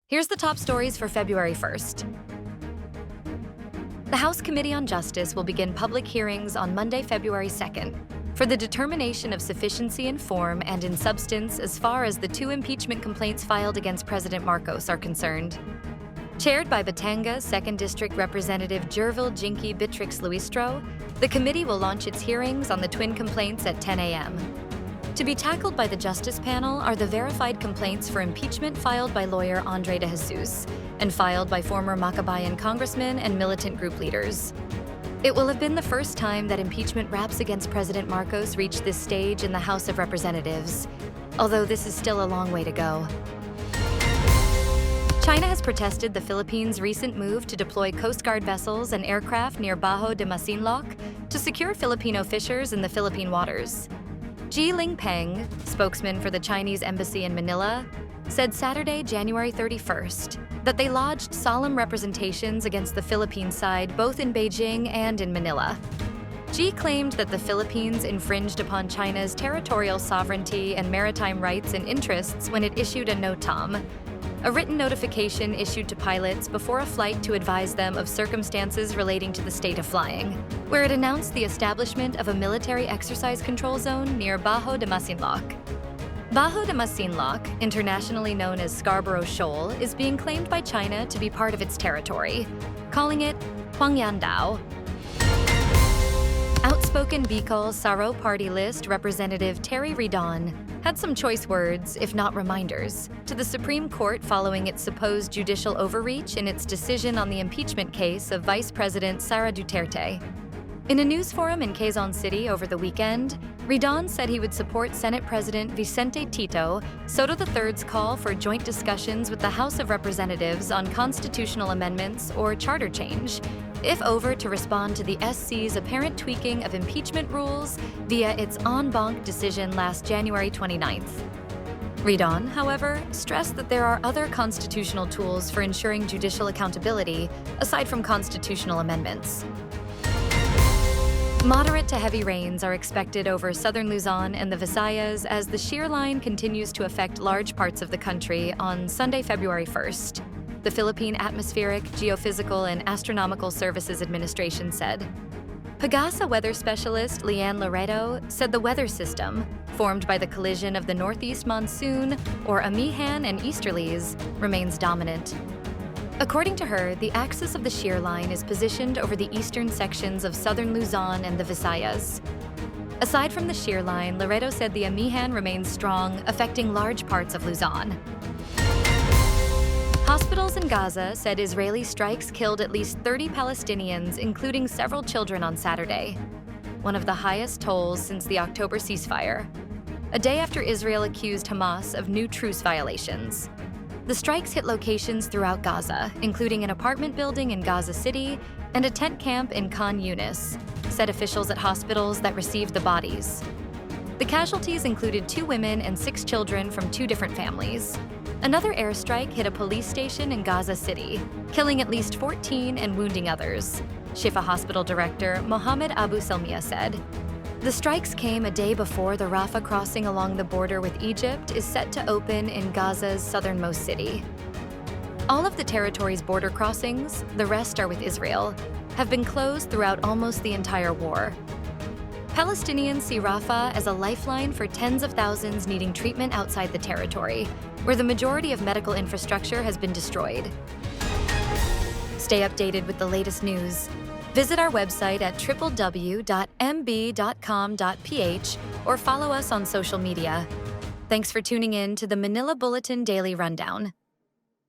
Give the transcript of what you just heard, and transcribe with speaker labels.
Speaker 1: Here's the top stories for February 1st. The House Committee on Justice will begin public hearings on Monday, February 2nd, for the determination of sufficiency in form and in substance as far as the 2 impeachment complaints filed against President Marcos are concerned. Chaired by Batangas 2nd District Representative Jervil Jinky Bitrix Luistro, the committee will launch its hearings on the twin complaints at 10 a.m. To be tackled by the Justice Panel are the verified complaints for impeachment filed by lawyer Andre de Jesus and filed by former Makabayan congressmen and militant group leaders. It will have been the first time that impeachment raps against President Marcos reached this stage in the House of Representatives, although this is still a long way to go. China has protested the Philippines' recent move to deploy Coast Guard vessels and aircraft near Bajo de Masinloc to secure Filipino fishers in the Philippine waters. Ji Lingpeng, spokesman for the Chinese embassy in Manila, said Saturday, January 31st, that they lodged solemn representations against the Philippine side both in Beijing and in Manila. Ji claimed that the Philippines infringed upon China's territorial sovereignty and maritime rights and interests when it issued a NOTAM, a written notification issued to pilots before a flight to advise them of circumstances relating to the state of flying, where it announced the establishment of a military exercise control zone near Bajo de Masinloc. Bajo de Masinloc, internationally known as Scarborough Shoal, is being claimed by China to be part of its territory, calling it Huangyandao. Outspoken Bicol Saro Party List Representative Terry Ridon had some choice words, if not reminders, to the Supreme Court following its supposed judicial overreach in its decision on the impeachment case of Vice President Sara Duterte. In a news forum in Quezon City over the weekend, Ridon said he would support Senate President Vicente Tito Soto III's call for joint discussions with the House of Representatives on constitutional amendments or charter change, if over to respond to the SC's apparent tweaking of impeachment rules via its en banc decision last January 29th. Ridon, however, stressed that there are other constitutional tools for ensuring judicial accountability aside from constitutional amendments. Moderate to heavy rains are expected over Southern Luzon and the Visayas as the shear line continues to affect large parts of the country on Sunday, February 1st. The Philippine Atmospheric, Geophysical, and Astronomical Services Administration said. PAGASA weather specialist Leanne Laredo said the weather system, formed by the collision of the northeast monsoon, or amihan and easterlies, remains dominant. According to her, the axis of the shear line is positioned over the eastern sections of Southern Luzon and the Visayas. Aside from the shear line, Laredo said the amihan remains strong, affecting large parts of Luzon. Hospitals in Gaza said Israeli strikes killed at least 30 Palestinians, including several children on Saturday, one of the highest tolls since the October ceasefire, a day after Israel accused Hamas of new truce violations. The strikes hit locations throughout Gaza, including an apartment building in Gaza City and a tent camp in Khan Yunis, said officials at hospitals that received the bodies. The casualties included 2 women and 6 children from 2 different families. Another airstrike hit a police station in Gaza City, killing at least 14 and wounding others, Shifa Hospital Director Mohammed Abu Selmiya said. The strikes came a day before the Rafah crossing along the border with Egypt is set to open in Gaza's southernmost city. All of the territory's border crossings, the rest are with Israel, have been closed throughout almost the entire war. Palestinians see Rafah as a lifeline for tens of thousands needing treatment outside the territory, where the majority of medical infrastructure has been destroyed. Stay updated with the latest news. Visit our website at www.mb.com.ph or follow us on social media. Thanks for tuning in to the Manila Bulletin Daily Rundown.